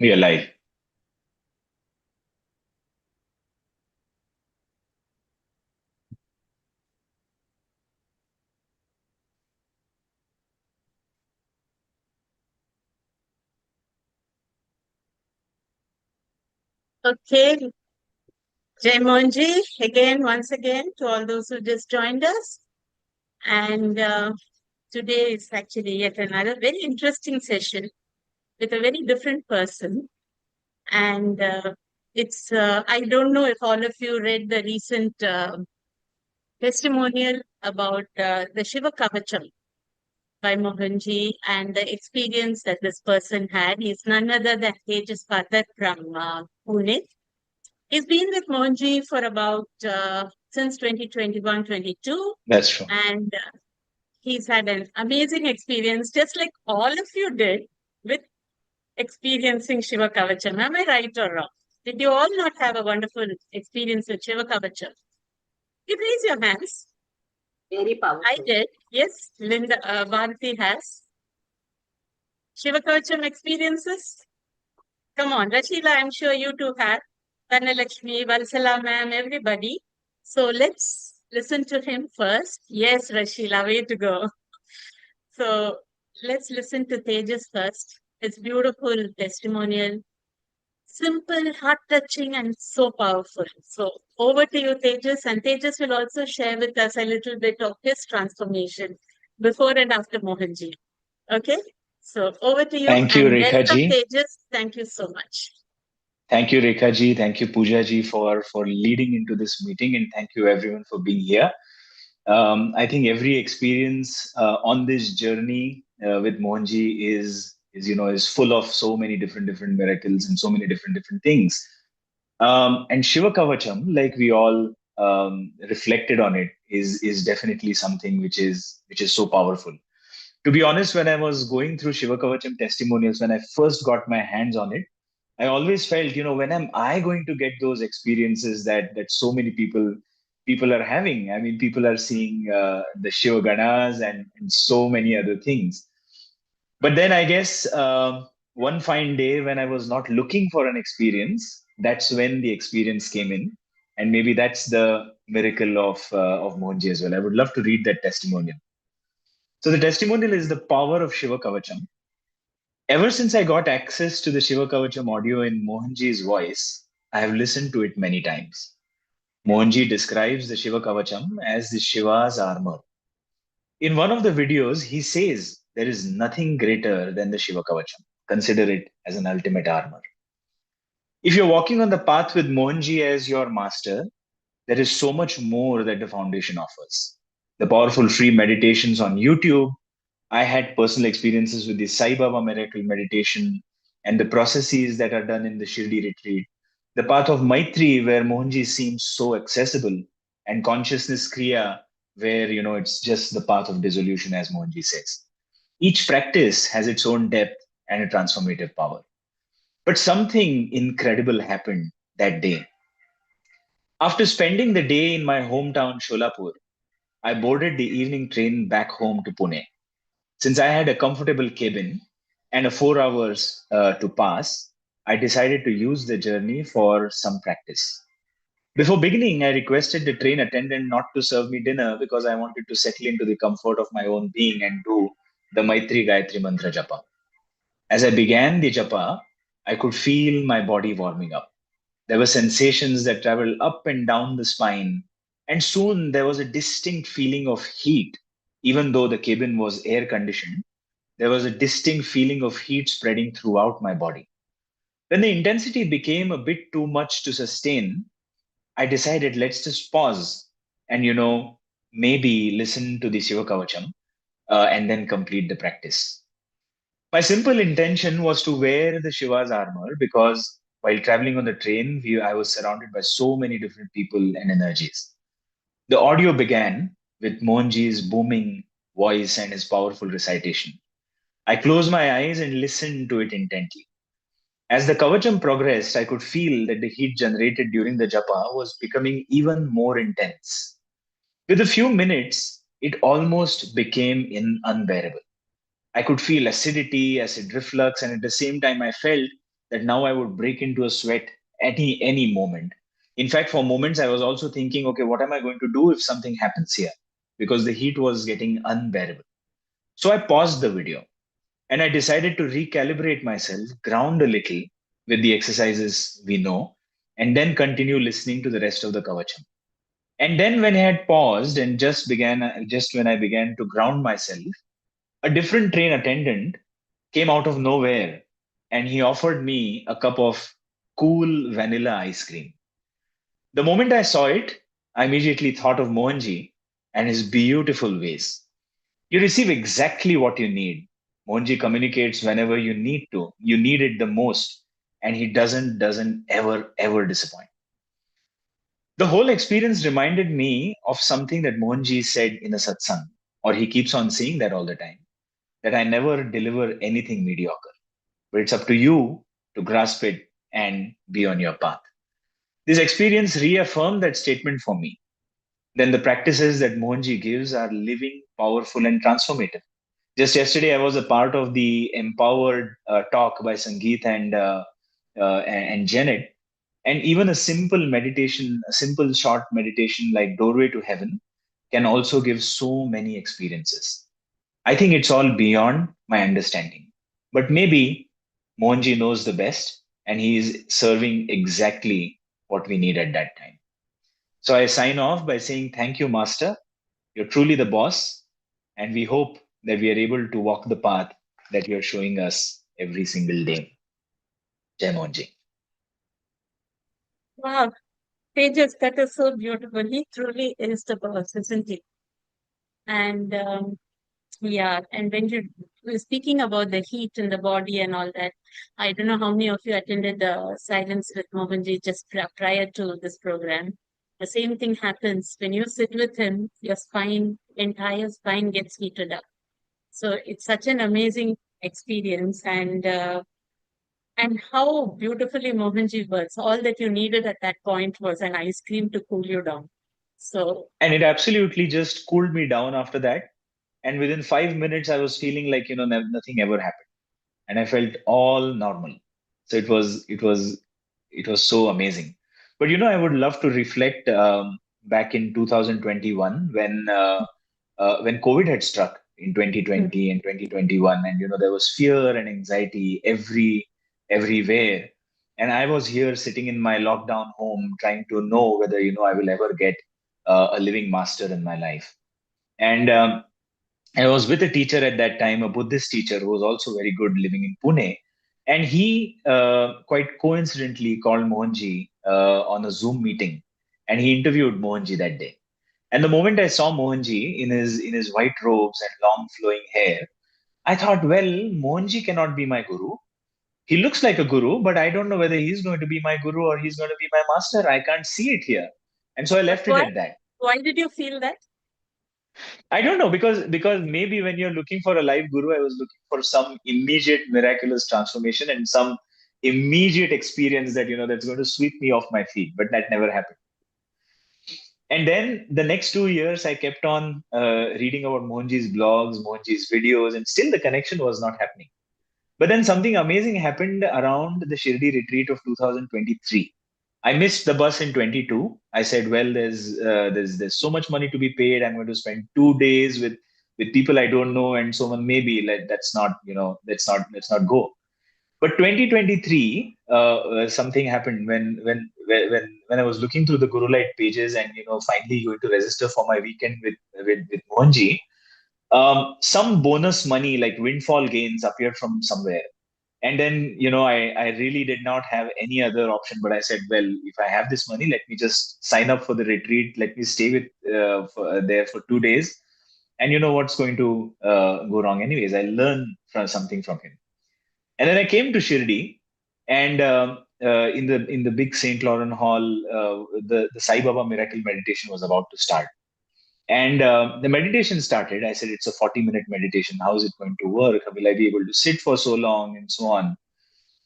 We are live. Okay, Jai Mohanji, again, once again, to all those who just joined us. And today is actually yet another very interesting session with a very different person. And I don't know if all of you read the recent testimonial about the Shiva Kavacham by Mohanji and the experience that this person had. He's none other than Tejas Phatak from Pune. He's been with Mohanji for about since 2021-22, That's true. and he's had an amazing experience, just like all of you did, with experiencing Shiva Kavacham. Am I right or wrong? Did you all not have a wonderful experience with Shiva Kavacham? You raise your hands. Very powerful. I did. Yes, Linda, Bharati has. Shiva Kavacham experiences? Come on, Rashila, I'm sure you too have. Dhanalakshmi, Valsala ma'am, everybody. So let's listen to him first. Yes, Rashila, way to go. So let's listen to Tejas first. His beautiful testimonial, simple, heart-touching, and so powerful. So over to you, Tejas. And Tejas will also share with us a little bit of his transformation before and after Mohanji. Okay? So over to you. Thank you, And Rekha welcome, ji. Tejas. Thank you so much. Thank you, Rekha ji. Thank you, Pooja ji, for leading into this meeting, and thank you everyone for being here. I think every experience on this journey with Mohanji is full of so many different miracles and so many different things. And Shiva Kavacham, like we all reflected on it, is definitely something which is so powerful. To be honest, when I was going through Shiva Kavacham testimonials, when I first got my hands on it, I always felt, when am I going to get those experiences that so many people are having? I mean, people are seeing the Shiva Ganas and so many other things. But then I guess one fine day when I was not looking for an experience, that's when the experience came in, and maybe that's the miracle of Mohanji as well. I would love to read that testimonial. So the testimonial is the power of Shiva Kavacham. Ever since I got access to the Shiva Kavacham audio in Mohanji's voice, I have listened to it many times. Mohanji describes the Shiva Kavacham as the Shiva's armor. In one of the videos, he says there is nothing greater than the Shiva Kavacham. Consider it as an ultimate armor. If you're walking on the path with Mohanji as your master, there is so much more that the foundation offers. The powerful free meditations on YouTube. I had personal experiences with the Sai Baba miracle meditation and the processes that are done in the Shirdi retreat. The path of Maitri, where Mohanji seems so accessible, and consciousness Kriya, where it's just the path of dissolution, as Mohanji says. Each practice has its own depth and a transformative power. But something incredible happened that day. After spending the day in my hometown Sholapur, I boarded the evening train back home to Pune. Since I had a comfortable cabin and a 4 hours to pass, I decided to use the journey for some practice. Before beginning, I requested the train attendant not to serve me dinner because I wanted to settle into the comfort of my own being and do the Maitri Gayatri Mantra Japa. As I began the Japa, I could feel my body warming up. There were sensations that traveled up and down the spine, and soon there was a distinct feeling of heat. Even though the cabin was air conditioned, there was a distinct feeling of heat spreading throughout my body. When the intensity became a bit too much to sustain, I decided let's just pause and, maybe listen to the Shiva Kavacham and then complete the practice. My simple intention was to wear the Shiva's armor because while traveling on the train, I was surrounded by so many different people and energies. The audio began with Mohanji's booming voice and his powerful recitation. I closed my eyes and listened to it intently. As the Kavacham progressed, I could feel that the heat generated during the japa was becoming even more intense. With a few minutes, it almost became unbearable. I could feel acidity, acid reflux, and at the same time, I felt that now I would break into a sweat any moment. In fact, for moments I was also thinking, okay, what am I going to do if something happens here? Because the heat was getting unbearable. So I paused the video and I decided to recalibrate myself, ground a little with the exercises we know, and then continue listening to the rest of the Kavacham. And then when I had paused and just when I began to ground myself, a different train attendant came out of nowhere and he offered me a cup of cool vanilla ice cream. The moment I saw it, I immediately thought of Mohanji and his beautiful ways. You receive exactly what you need. Mohanji communicates whenever you need to. You need it the most, and he doesn't ever disappoint. The whole experience reminded me of something that Mohanji said in a satsang, or he keeps on saying that all the time, that I never deliver anything mediocre, but it's up to you to grasp it and be on your path. This experience reaffirmed that statement for me. Then the practices that Mohanji gives are living, powerful, and transformative. Just yesterday, I was a part of the empowered talk by Sangeet and Janet. And even a simple meditation, a simple short meditation like Doorway to Heaven can also give so many experiences. I think it's all beyond my understanding. But maybe Mohanji knows the best and he is serving exactly what we need at that time. So I sign off by saying thank you, Master. You're truly the boss. And we hope that we are able to walk the path that you're showing us every single day. Jai Mohanji. Wow, Tejas, that is so beautiful. He truly is the boss, isn't he? And yeah, and when you were speaking about the heat in the body and all that, I don't know how many of you attended the Silence with Mohanji just prior to this program. The same thing happens when you sit with him, your spine, entire spine gets heated up. So it's such an amazing experience, and how beautifully Mohanji works. All that you needed at that point was an ice cream to cool you down. So And it absolutely just cooled me down after that. And within 5 minutes, I was feeling like, nothing ever happened. And I felt all normal. So it was so amazing. But I would love to reflect back in 2021 when COVID had struck in mm, 2020 and 2021, and there was fear and anxiety everywhere. And I was here sitting in my lockdown home, trying to know whether I will ever get a living master in my life. And I was with a teacher at that time, a Buddhist teacher who was also very good, living in Pune. And he quite coincidentally called Mohanji on a Zoom meeting, and he interviewed Mohanji that day. And the moment I saw Mohanji in his white robes and long flowing hair, I thought, well, Mohanji cannot be my guru. He looks like a guru, but I don't know whether he's going to be my guru or he's going to be my master. I can't see it here. And so I but left it why? at that. Why did you feel that? I don't know, because maybe when you're looking for a live guru, I was looking for some immediate miraculous transformation and some immediate experience that's going to sweep me off my feet. But that never happened. And then the next 2 years, I kept on reading about Mohanji's blogs, Mohanji's videos, and still the connection was not happening. But then something amazing happened around the Shirdi retreat of 2023. I missed the bus in 22. I said, well, there's so much money to be paid. I'm going to spend 2 days with people I don't know, and so on. Maybe like that's not let's not go. But 2023, something happened when I was looking through the Guru Light pages and finally going to register for my weekend with Mohanji. Some bonus money like windfall gains appeared from somewhere. And then I really did not have any other option, but I said, well, if I have this money, let me just sign up for the retreat, let me stay there for 2 days, and what's going to go wrong anyways. I learned something from him. And then I came to Shirdi, and in the big St. Laurent Hall, the Sai Baba miracle meditation was about to start. And the meditation started. I said, it's a 40-minute meditation. How is it going to work? Will I be able to sit for so long and so on?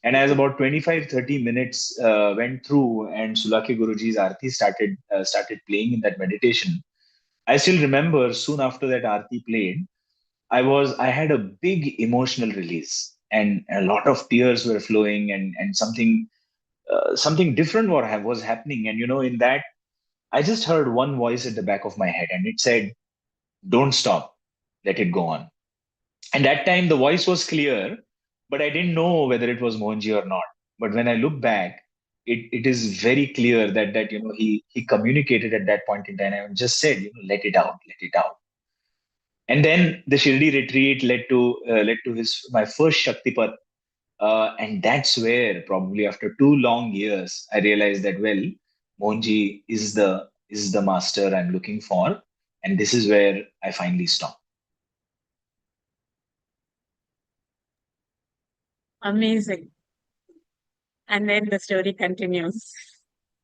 And as about 25, 30 minutes went through and Sulaki Guruji's Aarti started playing in that meditation, I still remember soon after that Aarti played, I had a big emotional release. and a lot of tears were flowing, and something different was happening. And in that, I just heard one voice at the back of my head, and it said, "Don't stop, let it go on." And that time the voice was clear, but I didn't know whether it was Mohanji or not. But when I look back, it is very clear that he communicated at that point in time and just said, let it out, let it out. And then the Shirdi retreat led to his my first Shaktipat, and that's where probably after 2 long years I realized that, well, Mohanji is the master I'm looking for, and this is where I finally stopped. Amazing. And then the story continues.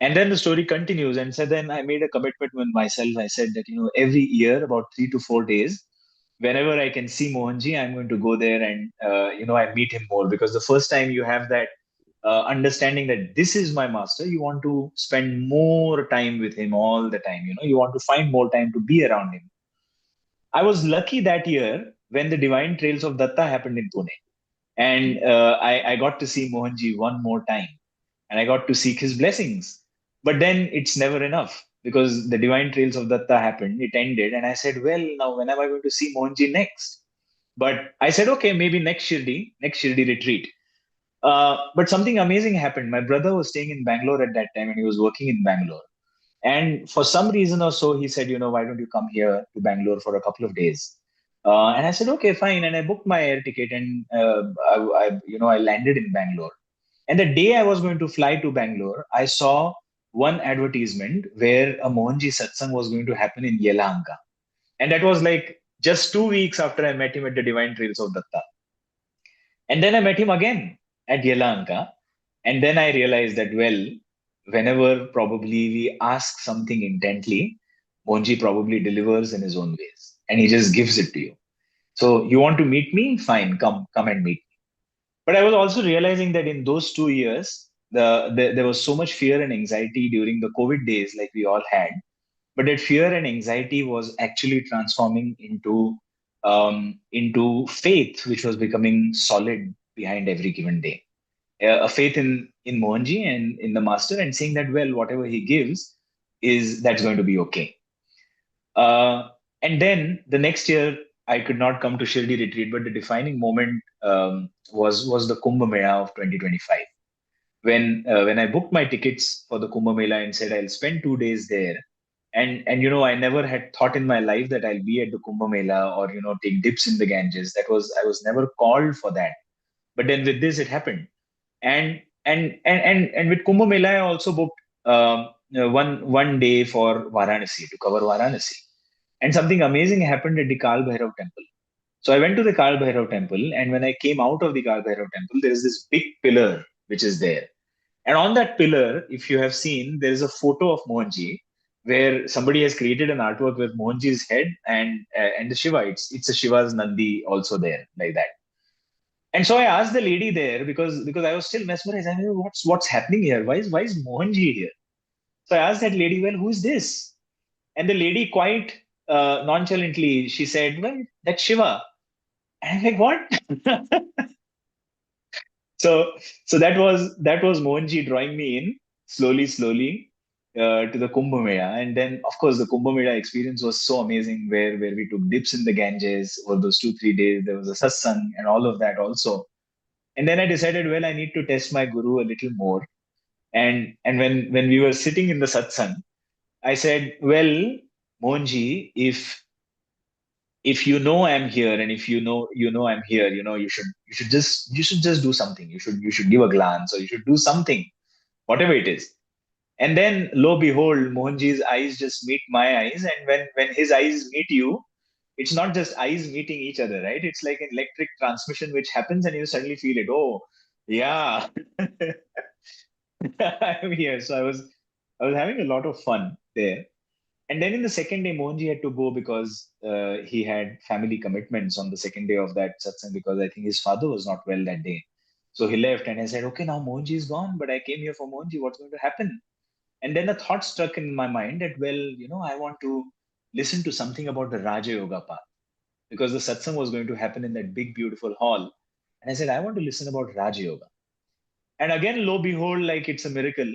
And then the story continues. And so then I made a commitment with myself. I said that, every year, about 3 to 4 days, whenever I can see Mohanji, I'm going to go there and, I meet him more. Because the first time you have that understanding that this is my master, you want to spend more time with him all the time. You want to find more time to be around him. I was lucky that year when the Divine Trails of Datta happened in Pune. And I got to see Mohanji one more time, and I got to seek his blessings. But then it's never enough because the Divine Trails of Datta happened, it ended, and I said, well, now when am I going to see Mohanji next? But I said, okay, maybe next Shirdi retreat. But something amazing happened. My brother was staying in Bangalore at that time, and he was working in Bangalore. And for some reason or so, he said, why don't you come here to Bangalore for a couple of days? And I said, okay, fine. And I booked my air ticket, and I landed in Bangalore. And the day I was going to fly to Bangalore, I saw one advertisement where a Mohanji satsang was going to happen in Yelahanka. And that was like just 2 weeks after I met him at the Divine Trails of Datta. And then I met him again at Yelahanka. And then I realized that, well, whenever probably we ask something intently, Mohanji probably delivers in his own ways. And he just gives it to you. So you want to meet me? Fine, come and meet. But I was also realizing that in those 2 years, there was so much fear and anxiety during the COVID days, like we all had. But that fear and anxiety was actually transforming into faith, which was becoming solid behind every given day. A faith in Mohanji and in the master, and saying that, well, whatever he gives is that's going to be okay. Uh, and then the next year, I could not come to Shirdi retreat, but the defining moment was the Kumbh Mela of 2025. When I booked my tickets for the Kumbh Mela and said I'll spend 2 days there, and I never had thought in my life that I'll be at the Kumbh Mela or take dips in the Ganges. I was never called for that. But then with this, it happened. And with Kumbh Mela, I also booked one day for Varanasi to cover Varanasi. And something amazing happened at the Kal Bhairav temple. So I went to the Kal Bhairav temple, and when I came out of the Kal Bhairav temple, there is this big pillar which is there. And on that pillar, if you have seen, there is a photo of Mohanji where somebody has created an artwork with Mohanji's head and the Shiva. It's a Shiva's Nandi also there, like that. And so I asked the lady there because I was still mesmerized. I mean, what's happening here? Why is Mohanji here? So I asked that lady, well, who is this? And the lady quite nonchalantly, she said, well, that's Shiva. And I'm like, what? So that was Mohanji drawing me in slowly to the Kumbh Mela. And then of course the Kumbh Mela experience was so amazing where we took dips in the Ganges over those 2 3 days. There was a satsang and all of that also. And then I decided, well, I need to test my guru a little more. And when we were sitting in the satsang, I said, well, Mohanji, if I'm here, and if I'm here, you should just do something. You should give a glance, or you should do something, whatever it is. And then lo behold, Mohanji's eyes just meet my eyes, and when his eyes meet you, it's not just eyes meeting each other, right? It's like an electric transmission which happens, and you suddenly feel it. Oh, yeah, I'm here. So I was having a lot of fun there. And then in the second day, Mohanji had to go because he had family commitments on the second day of that satsang, because I think his father was not well that day. So he left, and I said, okay, now Mohanji is gone, but I came here for Mohanji. What's going to happen? And then a thought struck in my mind that, well, I want to listen to something about the Raja Yoga path, because the satsang was going to happen in that big, beautiful hall. And I said, I want to listen about Raj Yoga. And again, lo behold, like it's a miracle,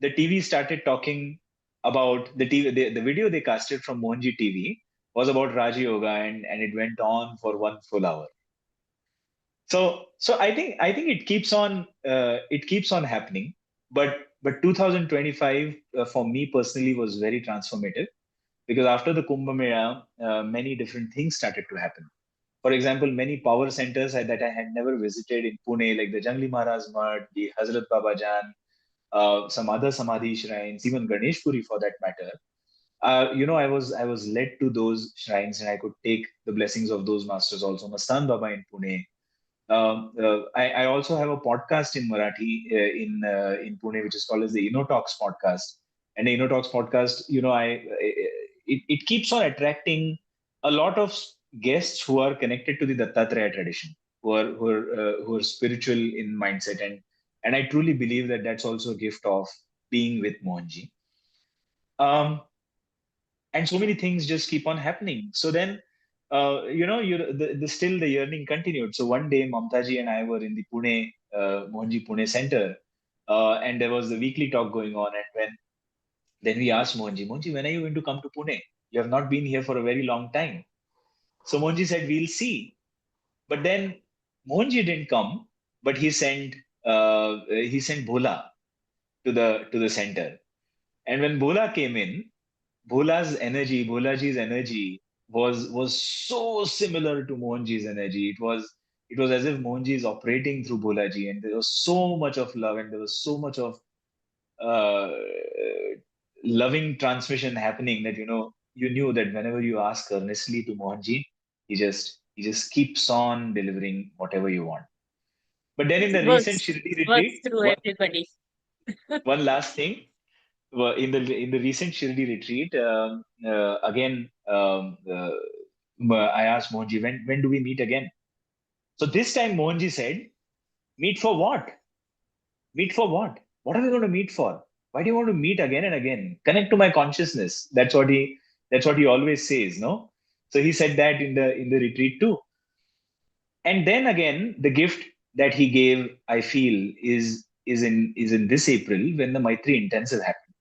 the TV started talking about the video they casted from Mohanji TV was about Raj Yoga, and it went on for 1 full hour. So I think it keeps on happening, but 2025 for me personally was very transformative because after the Kumbh Mela, many different things started to happen. For example, many power centers that I had never visited in Pune, like the Jangli Maharaj Mutt, the Hazrat Baba Jan, some other Samadhi shrines, even Ganesh Puri for that matter. I was led to those shrines, and I could take the blessings of those masters also. Mastan Baba in Pune. I also have a podcast in Marathi in Pune, which is called as the InnoTalks podcast. And the InnoTalks podcast, it keeps on attracting a lot of guests who are connected to the Dattatreya tradition, who are spiritual in mindset, and I truly believe that that's also a gift of being with Mohanji. Um, and so many things just keep on happening. So then, still the yearning continued. So one day, Mamtaji and I were in the Mohanji Pune Center, and there was the weekly talk going on. And then we asked Mohanji, when are you going to come to Pune? You have not been here for a very long time. So Mohanji said, we'll see. But then Mohanji didn't come, but he sent Bhola to the center. And when Bhola came in, Bholaji's energy was so similar to Mohanji's energy. It was as if Mohanji is operating through Bholaji, and there was so much of love, and there was so much of uh, loving transmission happening that you knew that whenever you ask earnestly to Mohanji, he just keeps on delivering whatever you want. But then in It the recent Shirdi works retreat, through one, everybody. one last thing, in the recent Shirdi retreat, again, I asked Mohanji, when do we meet again? So this time Mohanji said, meet for what? Meet for what? What are we going to meet for? Why do you want to meet again and again? Connect to my consciousness. That's what he always says, no? So he said that in the retreat too. And then again, the gift that he gave, I feel, is in this April when the Maitri Intensive happened.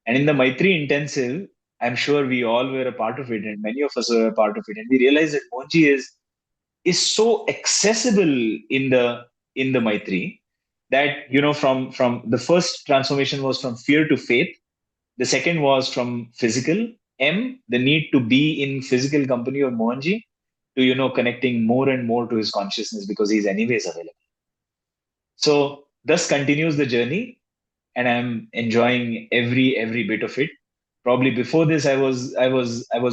And in the Maitri Intensive, I'm sure we all were a part of it, and many of us were a part of it. And we realized that Moji is so accessible in the Maitri that from the first transformation was from fear to faith. The second was from physical the need to be in physical company of Mohanji, to connecting more and more to his consciousness because he's anyways available. So thus continues the journey, and I'm enjoying every bit of it. Probably before this, I was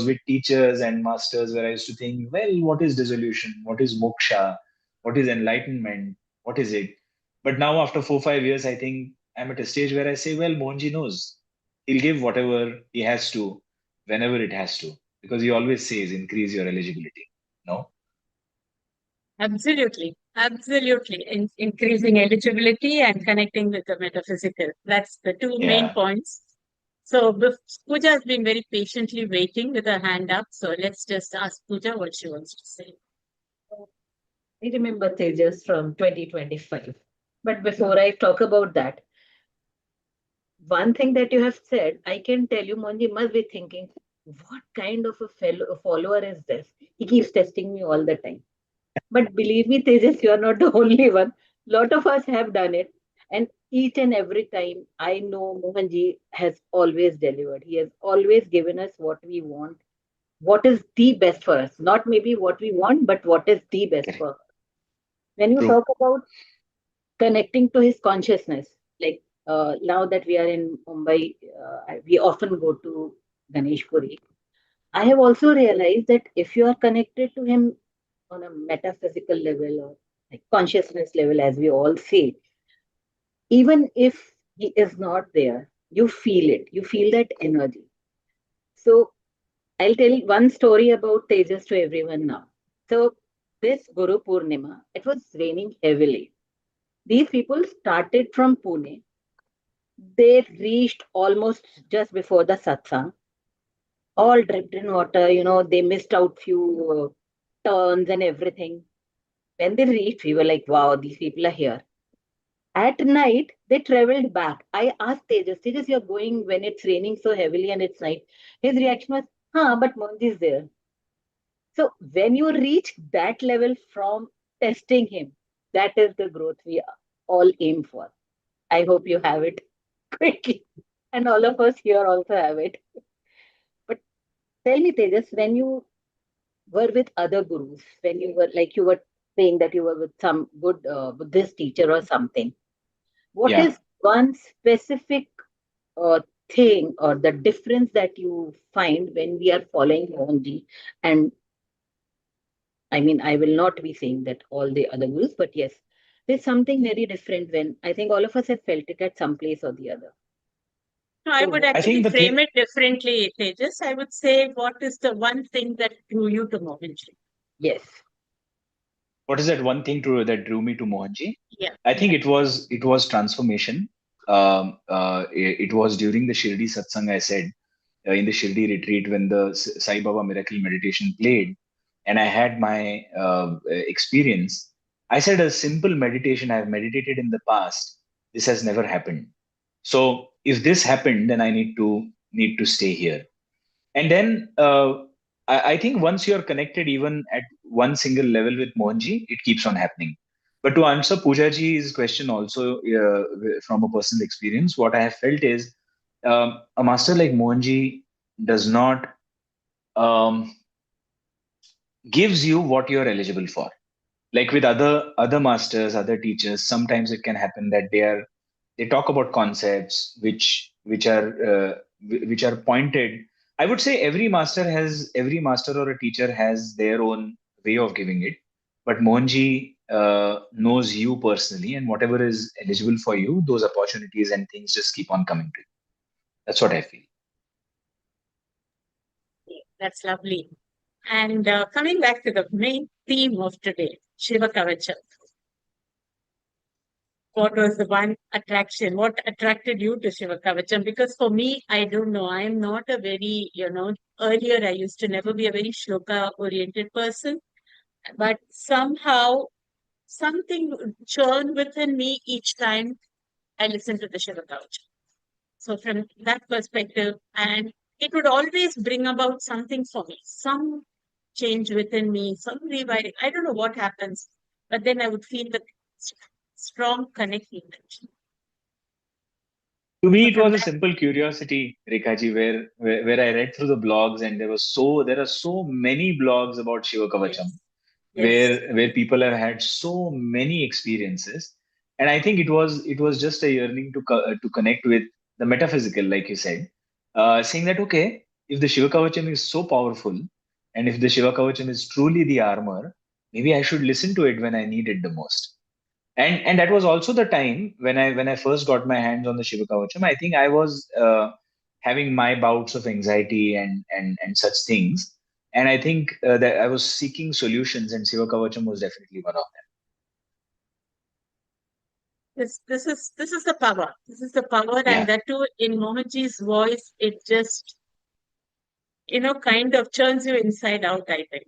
with teachers and masters where I used to think, well, what is dissolution? What is moksha? What is enlightenment? What is it? But now, after 4 5 years, I think I'm at a stage where I say, well, Mohanji knows. He'll give whatever he has to, whenever it has to, because he always says, increase your eligibility. No? Absolutely. Absolutely. Increasing eligibility and connecting with the metaphysical. That's the two main Yeah. points. So Pooja has been very patiently waiting with her hand up. So let's just ask Pooja what she wants to say. I remember Tejas from 2025. But before I talk about that, one thing that you have said, I can tell you, Monji must be thinking, what kind of a follower is this? He keeps testing me all the time. But believe me, Tejas, you are not the only one. Lot of us have done it. And each and every time, I know Mohanji has always delivered. He has always given us what we want, what is the best for us. Not maybe what we want, but what is the best Correct. for us. When you True. talk about connecting to his consciousness, like now that we are in Mumbai, we often go to Ganesh Puri. I have also realized that if you are connected to him on a metaphysical level or like consciousness level, as we all say, even if he is not there, you feel it. You feel that energy. So I'll tell you one story about Tejas to everyone now. So this Guru Purnima, it was raining heavily. These people started from Pune. They reached almost just before the satsang, all dripped in water. They missed out few turns and everything. When they reached, we were like, wow, these people are here. At night, they traveled back. I asked Tejas, Tejas, you're going when it's raining so heavily and it's night. His reaction was, huh, but Mohanji is there. So when you reach that level from testing him, that is the growth we all aim for. I hope you have it quickly. And all of us here also have it. But tell me, Tejas, when you were with other gurus, when you were like you were saying that you were with some good Buddhist teacher or something, what Yeah. is one specific uh, thing or the difference that you find when we are following Mohanji? And I mean, I will not be saying that all the other gurus, but yes, there's something very different when I think all of us have felt it at some place or the other. No, I would So, I actually think the frame thing, it differently, Tejas. I would say, what is the one thing that drew you to Mohanji? yes. what is that one thing that drew me to Mohanji? Yeah, I think yeah. it was transformation. It was during the Shirdi satsang, I said, in the Shirdi retreat when the Sai Baba miracle meditation played, and I had my experience. I said a simple meditation I have meditated in the past. This has never happened. So if this happened, then I need to stay here. And then I think once you're connected, even at one single level with Mohanji, it keeps on happening. But to answer Poojaji's question also from a personal experience, what I have felt is a master like Mohanji does not um, gives you what you're eligible for. Like with other masters, other teachers, sometimes it can happen that they talk about concepts which are pointed. I would say every master or a teacher has their own way of giving it, but Mohanji knows you personally, and whatever is eligible for you, those opportunities and things just keep on coming to you. That's what I feel. That's lovely. And coming back to the main theme of today, Shiva Kavacham. What was the one attraction? What attracted you to Shiva Kavacham? Because for me, I don't know. I am not a very, earlier I used to never be a very shloka oriented person, but somehow something would churn within me each time I listen to the Shiva Kavacham. So from that perspective, and it would always bring about something for me, some change within me, some rewiring. I don't know what happens, but then I would feel the strong connection. To me, So it from was a that, simple curiosity, Rekaji, where I read through the blogs, and there are so many blogs about Shiva Kavacham, yes, yes, where people have had so many experiences, and I think it was just a yearning to connect with the metaphysical, like you said, saying that okay, if the Shiva Kavacham is so powerful, and if the Shiva Kavacham is truly the armor, maybe I should listen to it when I need it the most. And that was also the time when I first got my hands on the Shiva Kavacham. I think I was having my bouts of anxiety and such things, and I think that I was seeking solutions, and Shiva Kavacham was definitely one of this is the power. This is the power, them. and Yeah, that too in Mohanji's voice, it just kind of churns you inside out. I think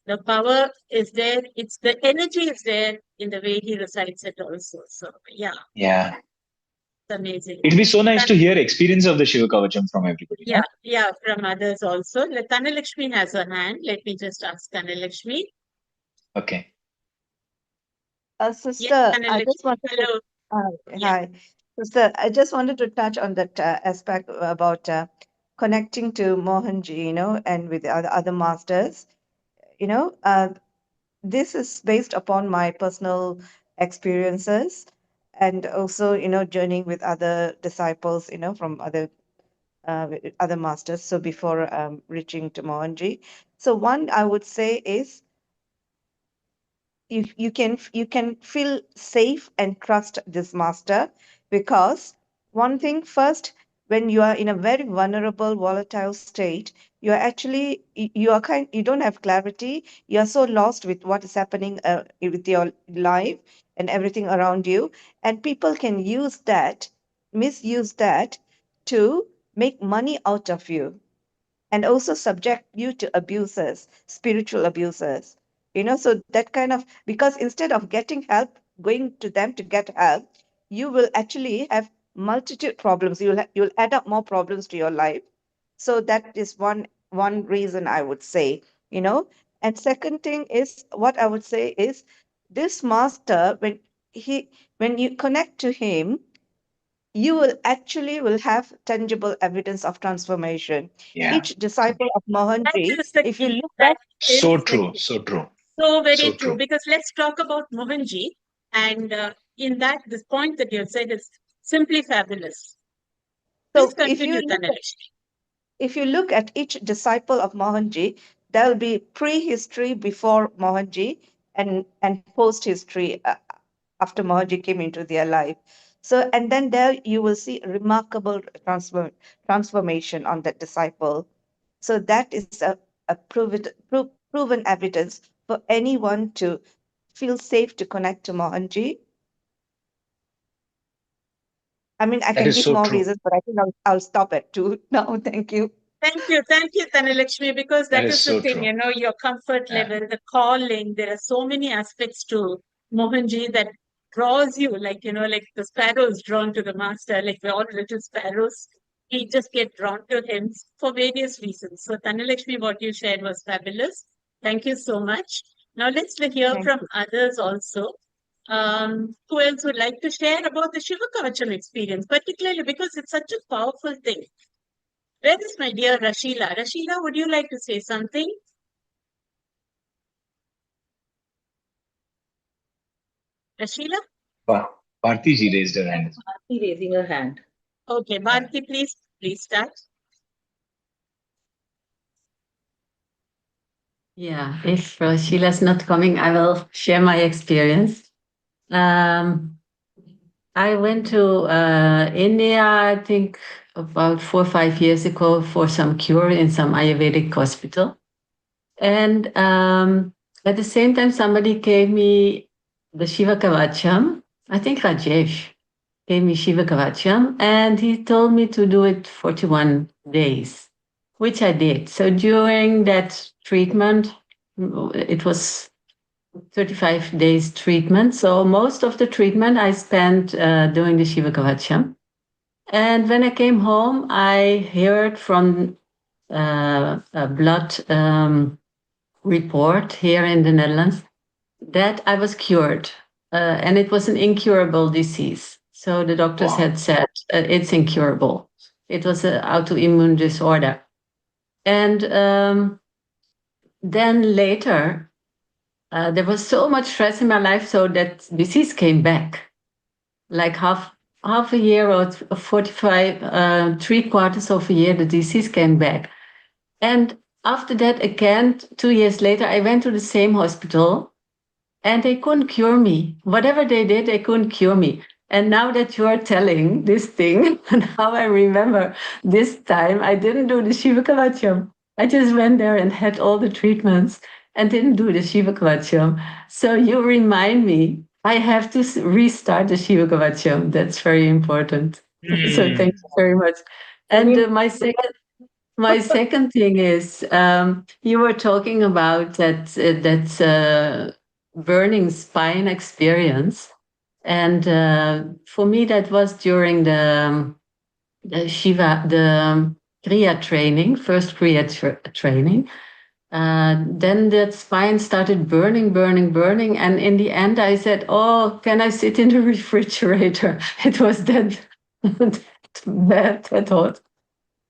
the power is there. It's the energy is there in the way he recites it also. So yeah, yeah. it's amazing. It'd be so nice Tan- to hear experience of the Shiva Kavacham from everybody. yeah, No? yeah, from others also. Tanalakshmi has a hand. Let me just ask Tanalakshmi. Okay. Yes, Sister, I Tanalakshmi. just wanted to, Hello. Yeah. hi, sister, I just wanted to touch on that aspect about connecting to Mohanji, and with the other masters. You know, uh, this is based upon my personal experiences and also, journeying with other disciples, from other masters. So before reaching to Mohanji. So one I would say is you can feel safe and trust this master because one thing first, when you are in a very vulnerable volatile state, you are actually you don't have clarity, you are so lost with what is happening with your life and everything around you, and people can use that, misuse that, to make money out of you and also subject you to abuses, spiritual abuses. So that kind of, because instead of getting help, going to them to get help, you will actually have multitude problems. You'll add up more problems to your life. So that is one reason I would say, and second thing is, what I would say is, this master, when you connect to him, you will actually will have tangible evidence of transformation. Yeah. Each disciple of That Mohanji, is the if you key. look That back, So is the true. key. So true. So very So true. true. Because let's talk about Mohanji. And in that, this point that you have said is simply fabulous. Please so if you continue, look at Tanalish. if you look at each disciple of Mohanji, there'll be prehistory before Mohanji and post history after Mohanji came into their life. So, and then there you will see remarkable transformation on that disciple. So that is a proven evidence for anyone to feel safe to connect to Mohanji. I mean, I That can is give so more true. reasons, but I think I'll stop at two now. Thank you. Thank you, Tanalakshmi, because That that is is the so thing, true. your comfort Yeah. level, the calling. There are so many aspects to Mohanji that draws you, like the sparrows drawn to the master, like we're all little sparrows. We just get drawn to him for various reasons. So, Tanalakshmi, what you shared was fabulous. Thank you so much. Now, let's hear Thank from you. others also. Who else would like to share about the Shiva Kavacham experience, particularly because it's such a powerful thing? Where is my dear Rashila? Rashila, would you like to say something? Rashila? Bharti ji raised her hand. Bharti raising her hand. Okay, Bharti, please start. Yeah, if Sheila's not coming, I will share my experience. I went to India, I think about 4 or 5 years ago for some cure in some Ayurvedic hospital. And at the same time, somebody gave me the Shiva Kavacham. I think Rajesh gave me Shiva Kavacham, and he told me to do it 41 days, which I did. So during that treatment, it was 35 days treatment. So most of the treatment I spent doing the Shiva Kavacham. And when I came home, I heard from a blood report here in the Netherlands that I was cured. And it was an incurable disease. So the doctors Wow. had said it's incurable. It was an autoimmune disorder. And then later, there was so much stress in my life, so that disease came back. Like half a year or 45, 3/4 of a year, the disease came back. And after that, again, 2 years later, I went to the same hospital and they couldn't cure me. Whatever they did, they couldn't cure me. And now that you're telling this thing, now I remember this time I didn't do the Shiva Kavacham. I just went there and had all the treatments and didn't do the Shiva Kavacham. So you remind me, I have to restart the Shiva Kavacham. That's very important. So thank you very much. And my second thing is, you were talking about that burning spine experience, and for me that was during the Kriya training, first Kriya training. Then that spine started burning, burning, burning, and in the end I said, "Oh, can I sit in the refrigerator?" It was that that bad, that hot.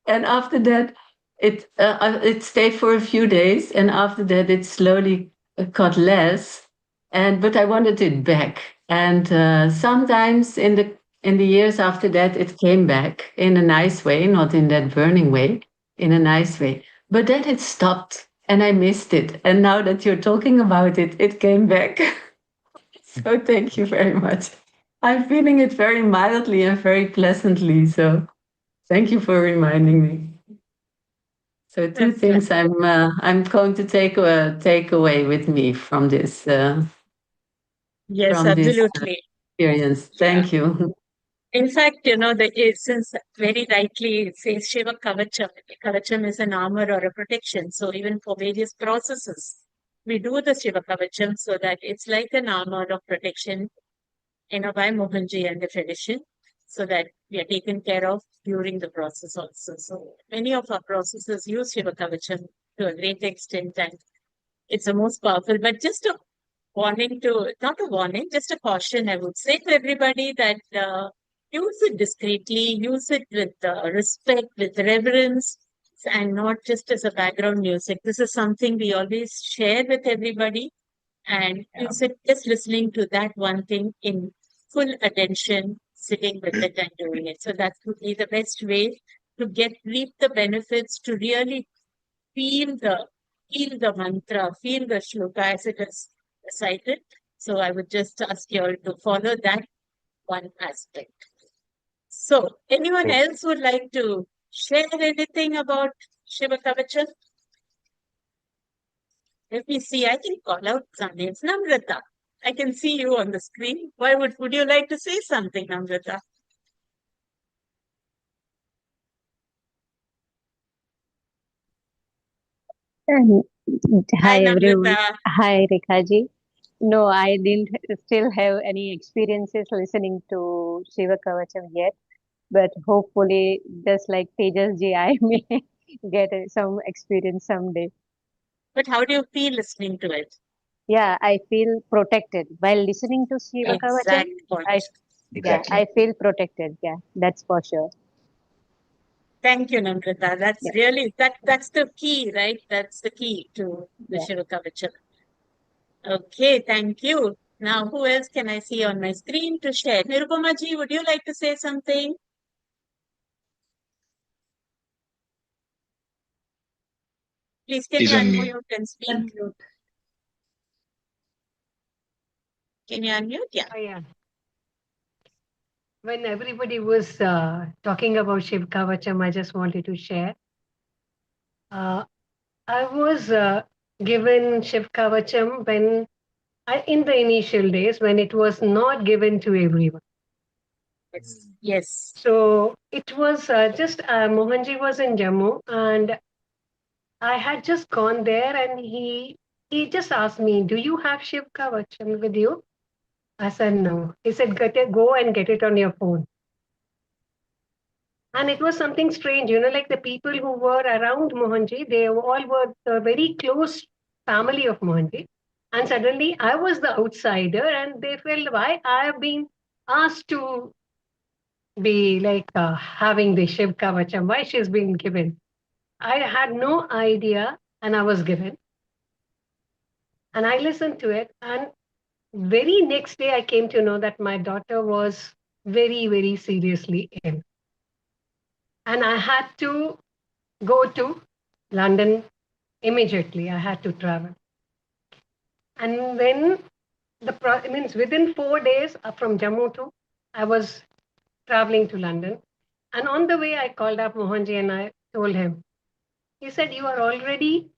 And after that, it stayed for a few days, and after that, it slowly got less. But I wanted it back. And sometimes in the years after that, it came back in a nice way, not in that burning way, in a nice way. But then it stopped, and I missed it. And now that you're talking about it, it came back. So thank you very much. I'm feeling it very mildly and very pleasantly. So thank you for reminding me. So two That's right. things I'm going to take away with me from this Yes, absolutely. experience. Yeah. Thank you. In fact, since very rightly it says Shiva Kavacham, Kavacham is an armor or a protection. So even for various processes, we do the Shiva Kavacham so that it's like an armor of protection, by Mohanji and the tradition, so that we are taken care of during the process also. So many of our processes use Shiva Kavacham to a great extent, and it's the most powerful. But just a warning to, not a warning, just a caution, I would say to everybody that use it discreetly, use it with respect, with reverence, and not just as a background music. This is something we always share with everybody, and use it just listening to that one thing in full attention, sitting with it and doing it. So that would be the best way to reap the benefits, to really feel the mantra, feel the shloka as it is recited. So I would just ask you all to follow that one aspect. So anyone else would like to share anything about Shiva Kavacham? Let me see. I can call out some names. Namrata, I can see you on the screen. Why would you like to say something, Namrata? And Hi, hi everyone. Namrata. Hi Rekhaji. No, I didn't still have any experiences listening to Shiva Kavacham yet, but hopefully, just like Tejas ji, I may get some experience someday. But how do you feel listening to it? Yeah, I feel protected while listening to Shiva Kavacham. Exact point. Exactly. I feel protected. Yeah, that's for sure. Thank you, Namrata. That's Yeah. really that's the key, right? That's the key to the Yeah. Shiva Kavacham. Okay, thank you. Now, who else can I see on my screen to share? Nirupama ji, would you like to say something? Please, can Please you unmute. unmute and speak? Can you unmute? Yeah. Oh, yeah. When everybody was talking about Shiv Kavacham, I just wanted to share. I was given Shiv Kavacham in the initial days when it was not given to everyone. Yes. Yes. So it was just Mohanji was in Jammu, and I had just gone there, and he just asked me, "Do you have Shiv Kavacham with you?" I said no. He said, "Go and get it on your phone." And it was something strange, like the people who were around Mohanji, they all were the very close family of Mohanji. And suddenly I was the outsider, and they felt, why I have been asked to be like having the Shiv Kavacham, why she's been given. I had no idea, and I was given. And I listened to it. And very next day, I came to know that my daughter was very, very seriously ill. And I had to go to London immediately. I had to travel. And then means within 4 days from Jammu to, I was traveling to London. And on the way, I called up Mohanji and I told him, he said, you are already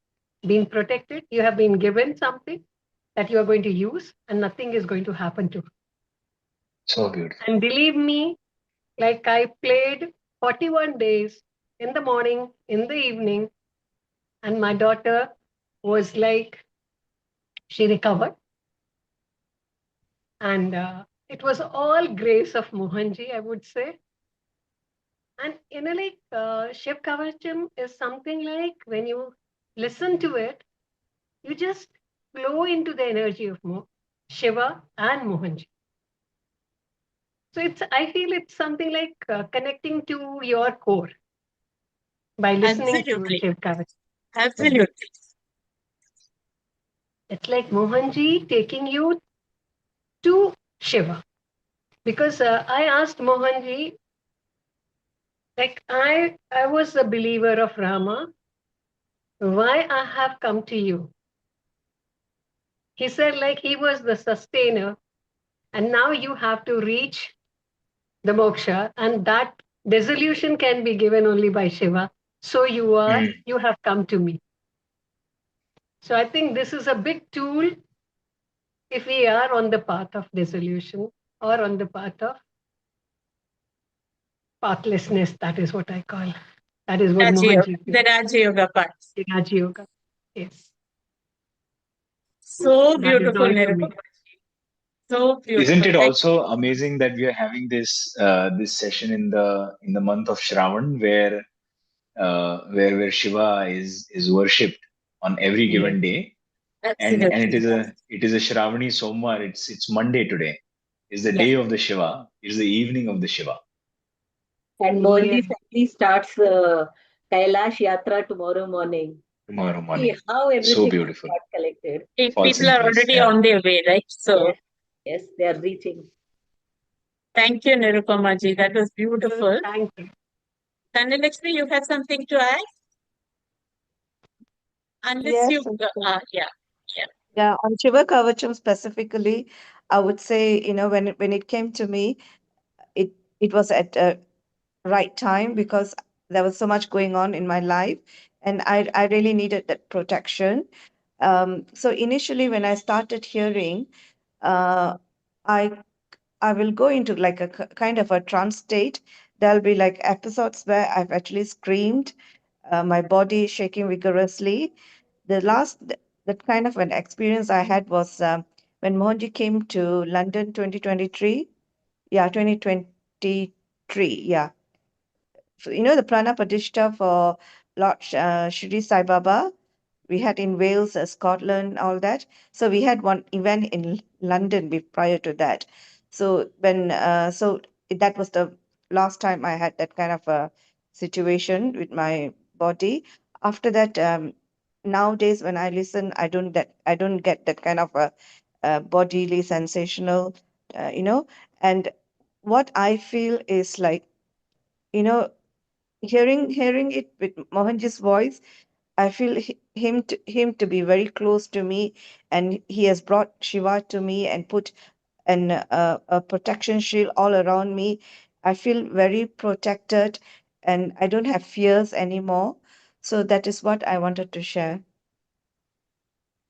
being protected. You have been given something that you are going to use and nothing is going to happen to you. So beautiful. And believe me, like I played 41 days in the morning, in the evening, and my daughter was like, she recovered. And it was all grace of Mohanji, I would say. And Shiv Kavacham is something like when you listen to it, you just flow into the energy of Shiva and Mohanji. So I feel it's something like connecting to your core by listening to Absolutely. Shiv Kavacham. Absolutely. It's like Mohanji taking you to Shiva. Because I asked Mohanji, like I was a believer of Rama, why I have come to you? He said, like he was the sustainer, and now you have to reach the moksha, and that dissolution can be given only by Shiva. So you have come to me. So I think this is a big tool if we are on the path of dissolution or on the path of pathlessness. That is what I call. That is what Mohanji The Raja Yoga part. Raja Yoga. Yes. So That is beautiful, all for me. Nirupa. So Isn't beautiful. it Thank also amazing that we are having this session in the month of Shravan, where Shiva is worshipped on every Yes. given day, and it absolutely. is a Shravani Somar. It's Monday today. It's the Yeah. day of the Shiva. It's the evening of the Shiva And Yeah. Mohanji family starts Kailash Yatra tomorrow morning. tomorrow See morning. how So everything beautiful. got collected. Falls People in are place. already Yeah. on their way, right? So Yes, yes, they are reaching. thank you, Nirupama ji. That was beautiful. Thank you. Dhanalakshmi, you have something to add? Unless Yes, you, of course. yeah, yeah. Yeah, on Shiva Kavacham specifically, I would say, when it came to me, it it was at a right time because there was so much going on in my life, and I really needed that protection. So initially, when I started hearing, uh, I I will go into like a kind of a trance state. There'll be like episodes where I've actually screamed, my body shaking vigorously. The last that kind of an experience I had was when Mohanji came to London 2023. Yeah, 2023. Yeah. So, the Prana Pratishtha for Lord Shri Sai Baba we had in Wales, Scotland, all that. So we had one event in London prior to that. So that was the last time I had that kind of a situation with my body. After that, nowadays when I listen, I don't get that kind of a bodily sensational, you know. And what I feel is like, you know, hearing it with Mohanji's voice, I feel him to be very close to me, and he has brought Shiva to me and put a protection shield all around me. I feel very protected, and I don't have fears anymore. So that is what I wanted to share.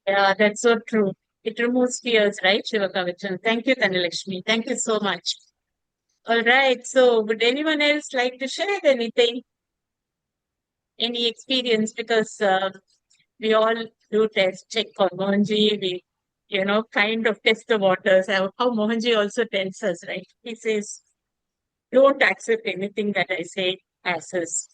Yeah, that's so true. It removes fears, right, Shiva Kavacham? Thank you, Dhanalakshmi. Thank you so much. All right. So would anyone else like to share anything? Any experience? Because we all do test check on Mohanji. We, kind of test the waters. How Mohanji also tells us, right? He says, don't accept anything that I say as is.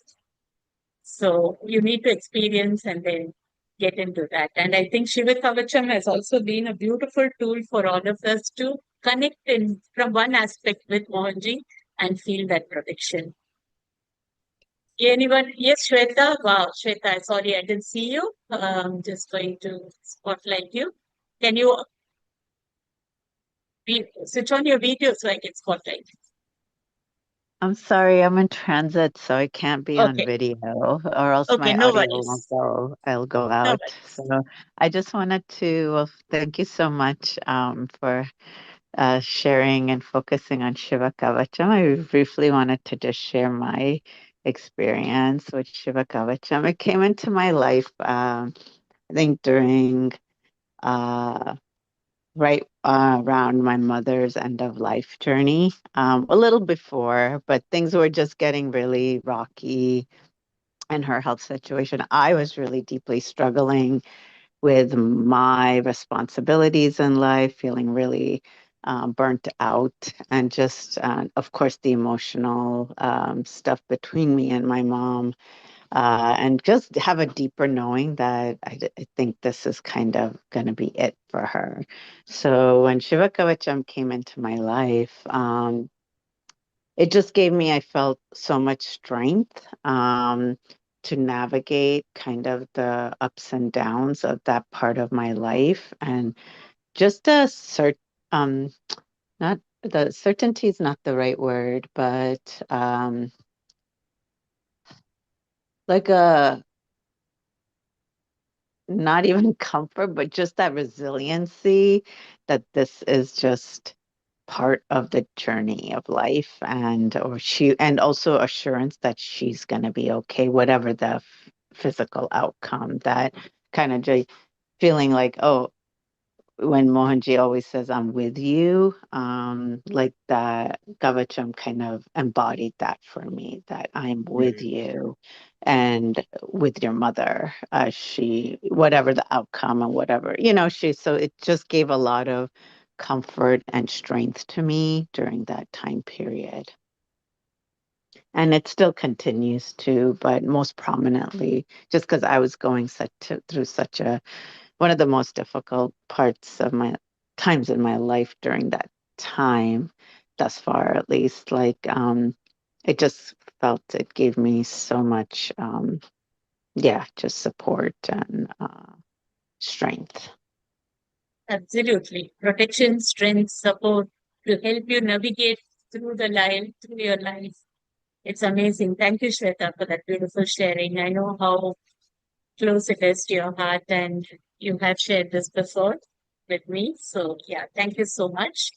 So you need to experience and then get into that. And I think Shiva Kavacham has also been a beautiful tool for all of us to connect in from one aspect with Mohanji and feel that protection. Anyone? Yes, Shweta. Wow, Shweta, sorry, I didn't see you. Just going to spotlight you. Can you switch on your video so I can spotlight? I'm sorry, I'm in transit, so I can't be on Okay. video, or else Okay, my no audio won't worries. go. I'll go No out. worries. So I just wanted to thank you so much for sharing and focusing on Shiva Kavacham. I briefly wanted to just share my experience with Shiva Kavacham. It came into my life, I think, during right around my mother's end of life journey, a little before, but things were just getting really rocky in her health situation. I was really deeply struggling with my responsibilities in life, feeling really burnt out, and just, of course, the emotional stuff between me and my mom, and just have a deeper knowing that I think this is kind of going to be it for her. So when Shiva Kavacham came into my life, it just gave me, I felt, so much strength to navigate kind of the ups and downs of that part of my life, and just um, not the certainty is not the right word, but like a not even comfort, but just that resiliency that this is just part of the journey of life, and also assurance that she's going to be okay, whatever the physical outcome, that kind of feeling like, oh, when Mohanji always says, I'm with you, like that Kavacham kind of embodied that for me, that I'm with you and with your mother, whatever the outcome and whatever, so it just gave a lot of comfort and strength to me during that time period. And it still continues to, but most prominently, just because I was going through such one of the most difficult parts of my times in my life during that time, thus far at least, it just felt it gave me so much, just support and strength. Absolutely. Protection, strength, support to help you navigate through your life. It's amazing. Thank you, Shweta, for that beautiful sharing. I know how close it is to your heart, and you have shared this before with me. So, yeah, thank you so much.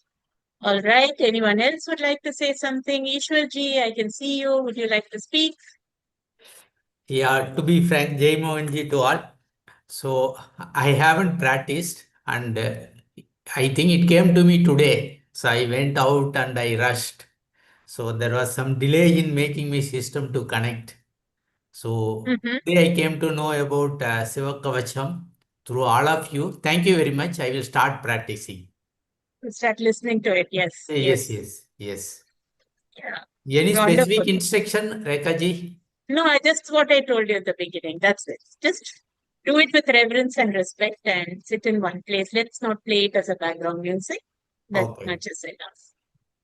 All right. Anyone else would like to say something? Ishwarji, I can see you. Would you like to speak? Yeah, to be frank, Jai Mohanji to all. So I haven't practiced, and I think it came to me today. So I went out and I rushed. So there was some delay in making my system to connect. So today I came to know about Shiva Kavacham through all of you. Thank you very much. I will start practicing. Start listening to it. Yes. Yes. Yeah. Any Wonderful. specific instruction, Rekha ji? No, just what I told you at the beginning. That's it. Just do it with reverence and respect and sit in one place. Let's not play it as a background music. That much is enough.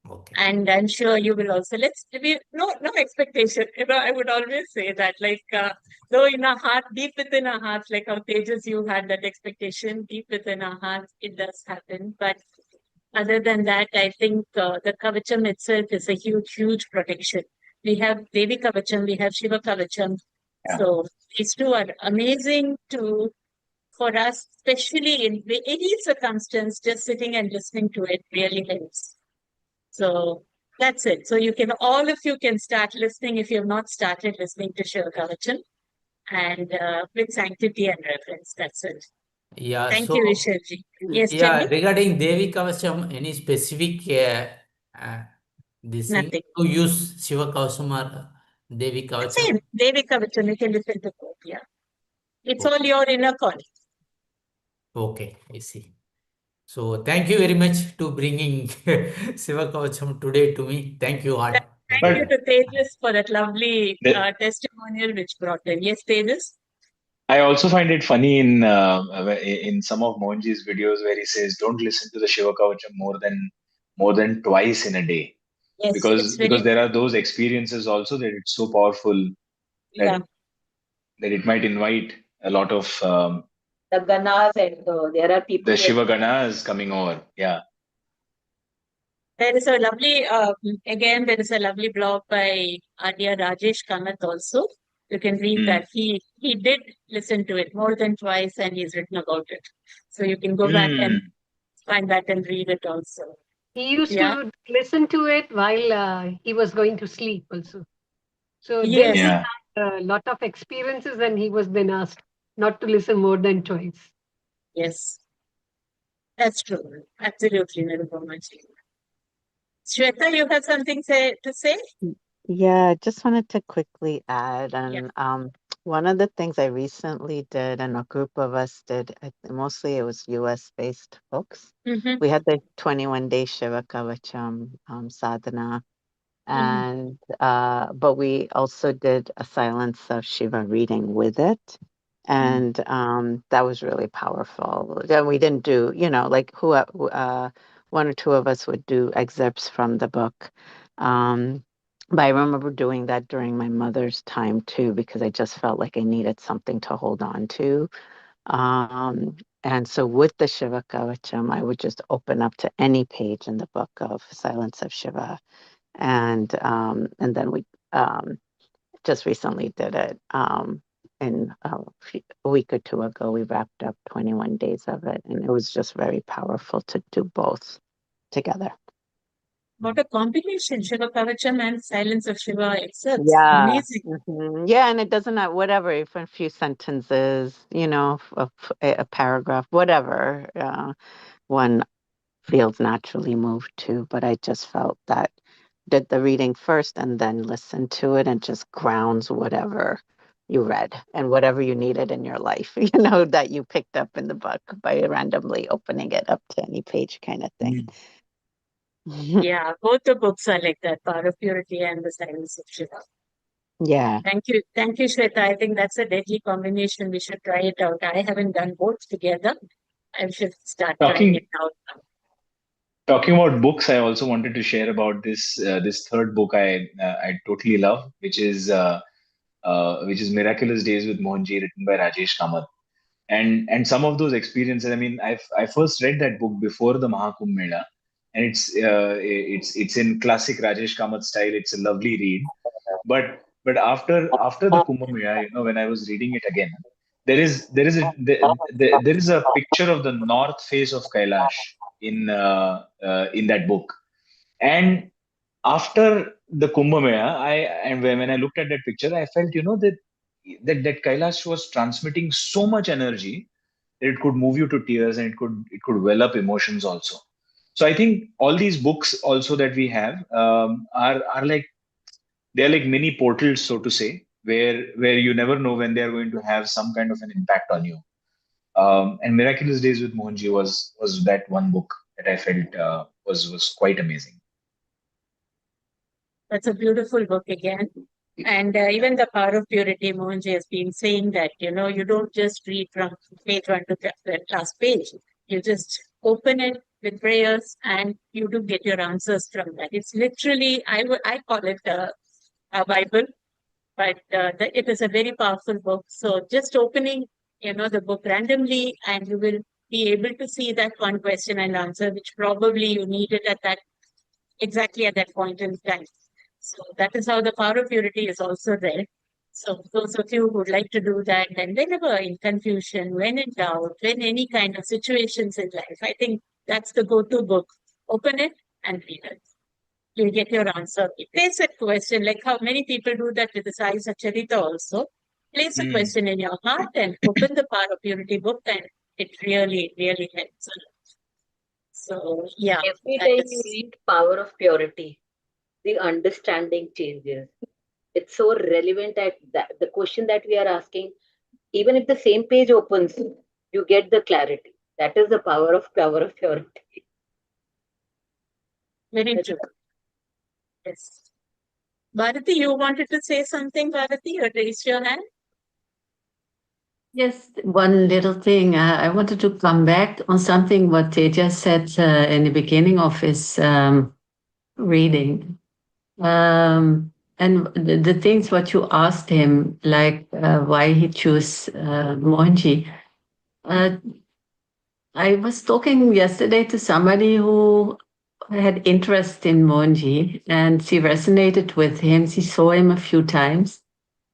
Okay. And I'm sure you will also. No expectation. I would always say that, though in our heart, deep within our hearts, like how Tejas, you had that expectation deep within our hearts, it does happen. But other than that, I think the Kavacham itself is a huge, huge protection. We have Devi Kavacham, we have Shiva Kavacham. Yeah. So these two are amazing for us, especially in any circumstance. Just sitting and listening to it really helps. So that's it. So all of you can start listening if you have not started listening to Shiva Kavacham, and with sanctity and reverence. That's it. Yeah. Thank you, Isharji. Yes, tell Yeah, me. regarding Devi Kavacham, any specific this thing Nothing. to use Shiva Kavacham or Devi Kavacham? Same. Devi Kavacham, you can listen to both. Yeah. It's all your inner calling. Okay, I see. So thank you very much to bringing Shiva Kavacham today to me. Thank you all. Thank you to Tejas for that lovely testimonial which brought in. Yes, Tejas? I also find it funny in some of Mohanji's videos where he says, "Don't listen to the Shiva Kavacham more than twice in a day," Yes, because there are those experiences also that it's so powerful that it might invite a lot of the ganas, and there are people. the Shiva Ganas coming over. Yeah. There is a lovely blog by Adya Rajesh Kamath also. You can read that. He did listen to it more than twice, and he's written about it. So you can go back and find that and read it also. He used to listen to it while he was going to sleep also. So then he had a lot of experiences, and he was then asked not to listen more than twice. Yes, that's true. Absolutely, Nirupamanji. Shweta, you have something to say? Yeah, just wanted to quickly add, and one of the things I recently did, and a group of us did, mostly it was US-based folks. We had the 21-day Shiva Kavacham sadhana, and but we also did a silence of Shiva reading with it, and that was really powerful. And we didn't do, one or two of us would do excerpts from the book. But I remember doing that during my mother's time too, because I just felt like I needed something to hold on to. And so with the Shiva Kavacham, I would just open up to any page in the book of Silence of Shiva. And then we just recently did it. And a week or two ago, we wrapped up 21 days of it. And it was just very powerful to do both together. What a combination, Shiva Kavacham and Silence of Shiva itself. Yeah. Amazing. Yeah, and it doesn't have whatever, if a few sentences, a paragraph, whatever, one feels naturally moved to. But I just felt that did the reading first and then listen to it and just grounds whatever you read and whatever you needed in your life, that you picked up in the book by randomly opening it up to any page kind of thing. Yeah, both the books are like that, Power of Purity and The Silence of Shiva. Yeah. Thank you, Shweta. I think that's a deadly combination. We should try it out. I haven't done both together. I should start trying it out now. Talking about books, I also wanted to share about this third book I totally love, which is Miraculous Days with Mohanji, written by Rajesh Kamath. And some of those experiences. I mean, I first read that book before the Mahakumbh Mela, and it's in classic Rajesh Kamath style. It's a lovely read, but after the Kumbh Mela, when I was reading it again, there is a picture of the north face of Kailash in that book. And after the Kumbh Mela, and when I looked at that picture, I felt, that Kailash was transmitting so much energy that it could move you to tears, and it could well up emotions also. So I think all these books also that we have are like, they're like mini portals, so to say, where you never know when they're going to have some kind of an impact on you. And Miraculous Days with Mohanji was that one book that I felt was quite amazing. That's a beautiful book again. And even The Power of Purity, Mohanji has been saying that, you don't just read from page 1 to the last page. You just open it with prayers and you do get your answers from that. It's literally, I call it a Bible, but it is a very powerful book. So just opening, the book randomly, and you will be able to see that one question and answer, which probably you needed exactly at that point in time. So that is how the Power of Purity is also there. So those of you who would like to do that, and whenever in confusion, when in doubt, when any kind of situations in life, I think that's the go-to book. Open it and read it. You'll get your answer. Place a question, like how many people do that with the Sai Satcharita also. Place a question in your heart and open the Power of Purity book, and it really, really helps a lot. So yeah. Every time you read Power of Purity, the understanding changes. It's so relevant at the question that we are asking. Even if the same page opens, you get the clarity. That is the power of purity. Very true. Yes. Bharati, you wanted to say something, Bharati? You raised your hand. Yes, one little thing. I wanted to come back on something what Tejas said in the beginning of his reading. And the things what you asked him, like why he chose Mohanji. I was talking yesterday to somebody who had interest in Mohanji, and she resonated with him. She saw him a few times,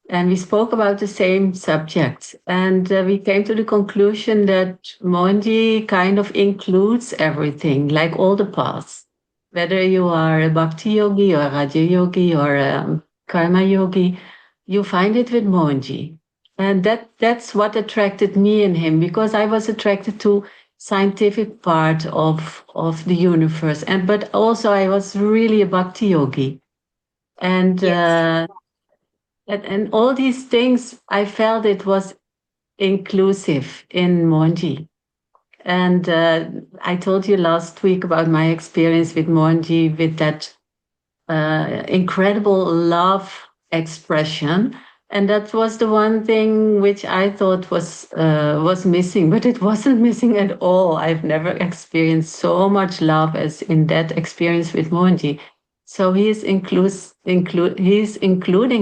and we spoke about the same subjects. And we came to the conclusion that Mohanji kind of includes everything, like all the paths. Whether you are a Bhakti yogi or a Raja yogi or a Karma yogi, you find it with Mohanji. And that's what attracted me in him, because I was attracted to scientific part of the universe, but also I was really a Bhakti yogi. And Yes. and all these things, I felt it was inclusive in Mohanji. And I told you last week about my experience with Mohanji, with that incredible love expression. And that was the one thing which I thought was missing, but it wasn't missing at all. I've never experienced so much love as in that experience with Mohanji. So he's including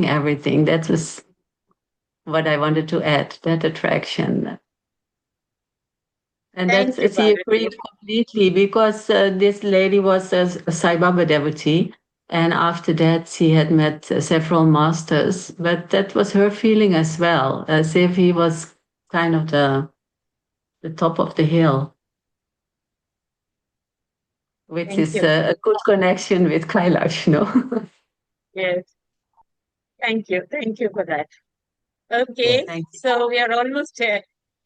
everything. That was what I wanted to add, that attraction. And Thank you, she agreed Bharati. completely, because this lady was a Sai Baba devotee. And after that, she had met several masters. But that was her feeling as well, as if he was kind of the top of the hill. with Thank his you. good connection with Kailash, Yes. Thank you. Thank you for that. Okay. Thank you. So we are almost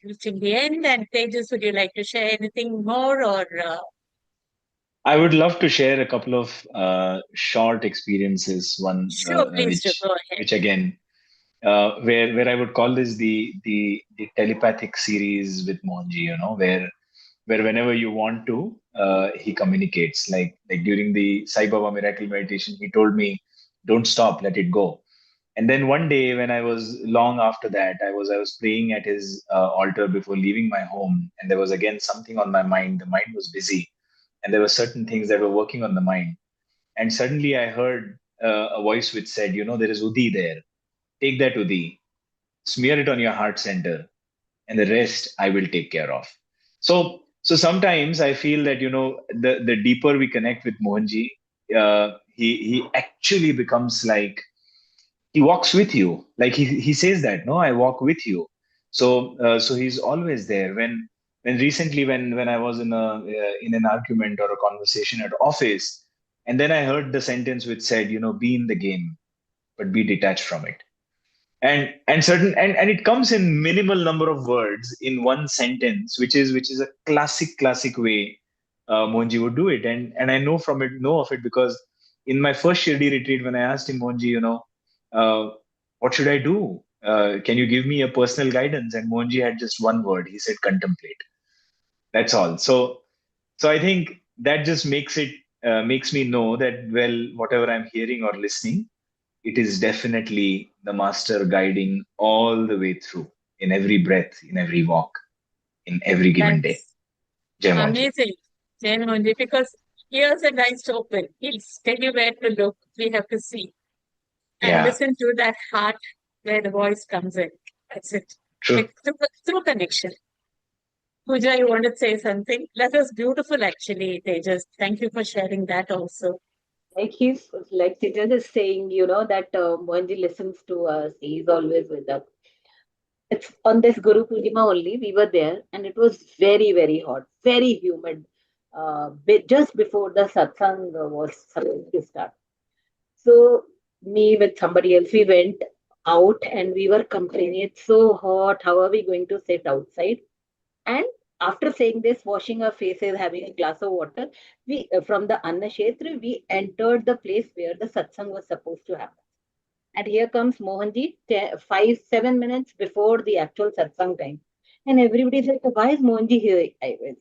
reaching the end. And Tejas, would you like to share anything more or? I would love to share a couple of short experiences. One Sure, please do. Go ahead. which again, where I would call this the telepathic series with Mohanji. Where whenever you want to, he communicates. Like during the Sai Baba miracle meditation, he told me, "Don't stop, let it go." And then one day, when I was long after that, I was praying at his altar before leaving my home, and there was again something on my mind. The mind was busy, and there were certain things that were working on the mind. And suddenly, I heard a voice which said, "There is Udi there. Take that Udi, smear it on your heart center, and the rest I will take care of." So sometimes I feel that the deeper we connect with Mohanji, he actually becomes like he walks with you. Like he says that, no, I walk with you. So he's always there. When recently when I was in an argument or a conversation at office, and then I heard the sentence which said, be in the game, but be detached from it. And it comes in minimal number of words in one sentence, which is a classic way Monji would do it. And I know of it because in my first Shirdi retreat, when I asked him, Monji, what should I do? Can you give me a personal guidance? And Monji had just one word. He said, contemplate. That's all. So I think that just makes me know that, well, whatever I'm hearing or listening, it is definitely the master guiding all the way through, in every breath, in every walk, in every given day. That's Jai Mohanji. amazing, Jai Mohanji, because ears and eyes to open. He'll tell you where to look. We have to see and Yeah, listen to that heart where the voice comes in. That's it. true. Like, through connection. Pooja, you want to say something? That was beautiful, actually, Tejas. Thank you for sharing that also. Like Tejas is saying, that Mohanji listens to us. He's always with us. It's on this Guru Purnima only. We were there, and it was very, very hot, very humid. Just before the satsang was supposed to start. So me with somebody else, we went out and we were complaining, it's so hot. How are we going to sit outside? And after saying this, washing our faces, having a glass of water, we from the Anna Kshetra, we entered the place where the satsang was supposed to happen. And here comes Mohanji, 7 minutes before the actual satsang time. And everybody said, why is Mohanji here?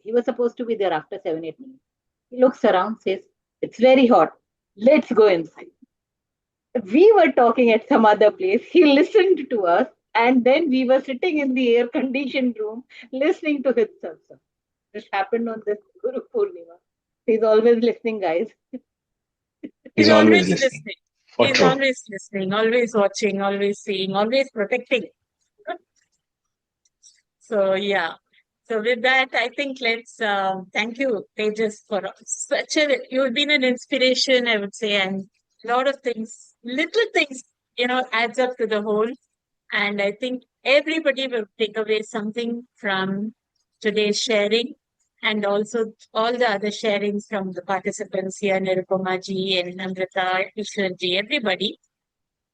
He was supposed to be there after 7-8 minutes. He looks around, says, it's very hot. Let's go inside. We were talking at some other place. He listened to us. And then we were sitting in the air conditioned room listening to his satsang. This happened on this Guru Purnima. He's always listening, guys. He's always listening. For He's true. always listening, always watching, always seeing, always protecting. So, yeah. So with that, I think let's thank you, Tejas, for you've been an inspiration, I would say, and a lot of things, little things, adds up to the whole. And I think everybody will take away something from today's sharing, and also all the other sharings from the participants here, Nirupama ji and Namrata, Ishwar ji, everybody.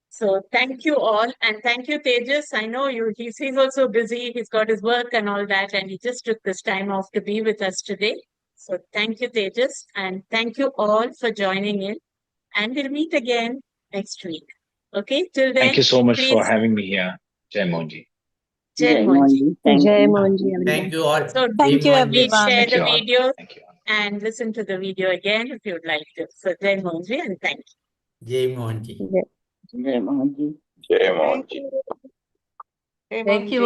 So thank you all, and thank you, Tejas. I know he's also busy. He's got his work and all that, and he just took this time off to be with us today. So thank you, Tejas, and thank you all for joining in. And we'll meet again next week. Okay, till then. Thank you so much for please, having me here. Jai Mohanji. Jai Mohanji. Thank Jai you. Mohanji, everyone. Thank you all. So Thank you, Jai Mohanji. please everyone. share Thank the you all. video Thank you all. and listen to the video again if you'd like to. So Jai Mohanji, and thank you. Jai Mohanji. Jai Mohanji. Jai Thank Mohanji. you. Thank you.